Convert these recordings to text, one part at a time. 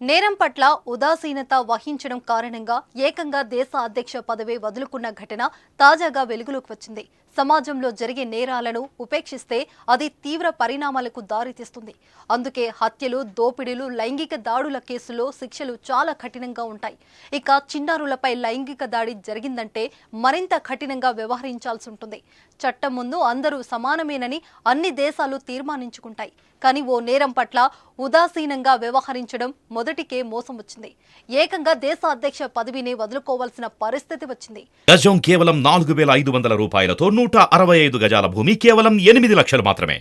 నేరం పట్ల ఉదాసీనత వహించడం కారణంగా ఏకంగా దేశ అధ్యక్ష పదవి వదులుకున్న ఘటన తాజాగా వెలుగులోకి వచ్చింది. సమాజంలో జరిగే నేరాలను ఉపేక్షిస్తే అది తీవ్ర పరిణామాలకు దారితీస్తుంది. అందుకే హత్యలు, దోపిడీలు, లైంగిక దాడుల కేసుల్లో శిక్షలు చాలా కఠినంగా ఉంటాయి. ఇక చిన్నారులపై లైంగిక దాడి జరిగిందంటే మరింత కఠినంగా వ్యవహరించాల్సి ఉంటుంది. చట్టం ముందు అందరూ సమానమేనని అన్ని దేశాలు తీర్మానించుకుంటాయి. కానీ ఓ నేరం పట్ల ఉదాసీనంగా వ్యవహరించడం మొదటికే మోసం వచ్చింది. ఏకంగా దేశ అధ్యక్ష పదవిని వదులుకోవాల్సిన పరిస్థితి వచ్చింది. గజం కేవలం 4,500 రూపాయలతో 165 గజాల భూమి కేవలం 8 లక్షలు మాత్రమే.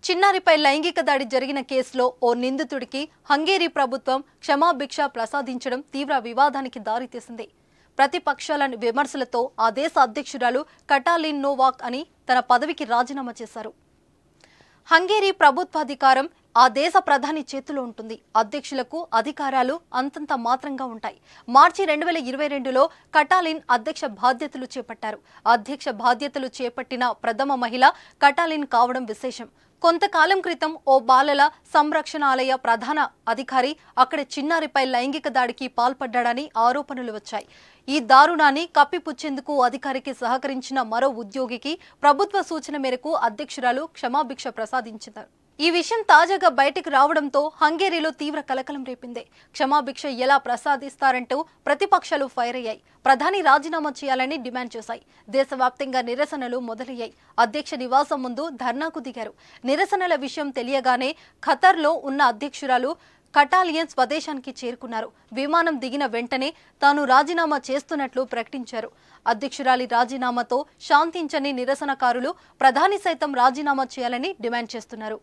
చిన్నారిపై లైంగిక దాడి జరిగిన కేసులో ఓ నిందితుడికి హంగేరీ ప్రభుత్వం క్షమాభిక్ష ప్రసాదించడం తీవ్ర వివాదానికి దారితీసింది. ప్రతిపక్షాల విమర్శలతో ఆ దేశ అధ్యక్షురాలు కటాలిన్ నోవాక్ అని తన పదవికి రాజీనామా చేశారు. హంగేరీ ప్రభుత్వాధికారం ఆ దేశ ప్రధాని చేతిలో ఉంటుంది. అధ్యక్షులకు అధికారాలు అంతంత మాత్రంగా ఉంటాయి. మార్చి 2022లో కటాలిన్ అధ్యక్ష బాధ్యతలు చేపట్టారు. అధ్యక్ష బాధ్యతలు చేపట్టిన ప్రథమ మహిళ కటాలిన్ కావడం విశేషం. కొంతకాలం క్రితం ఓ బాలల సంరక్షణాలయ ప్రధాన అధికారి అక్కడ చిన్నారిపై లైంగిక దాడికి పాల్పడ్డాడని ఆరోపణలు వచ్చాయి. ఈ దారుణాన్ని కప్పిపుచ్చేందుకు అధికారికి సహకరించిన మరో ఉద్యోగికి ప్రభుత్వ సూచన మేరకు అధ్యక్షురాలు క్షమాభిక్ష ప్రసాదించారు. ఈ విషయం తాజాగా బయటకు రావడంతో హంగేరీలో తీవ్ర కలకలం రేపింది. క్షమాభిక్ష ఎలా ప్రసాదిస్తారంటూ ప్రతిపక్షాలు ఫైర్ అయ్యాయి. ప్రధాని రాజీనామా చేయాలని డిమాండ్ చేశాయి. దేశవ్యాప్తంగా నిరసనలు మొదలయ్యాయి. అధ్యక్ష నివాసం ముందు ధర్నాకు దిగారు. నిరసనల విషయం తెలియగానే ఖతర్లో ఉన్న అధ్యక్షురాలు కటాలియన్ స్వదేశానికి చేరుకున్నారు. విమానం దిగిన వెంటనే తాను రాజీనామా చేస్తున్నట్లు ప్రకటించారు. అధ్యక్షురాలి రాజీనామాతో శాంతించని నిరసనకారులు ప్రధాని సైతం రాజీనామా చేయాలని డిమాండ్ చేస్తున్నారు.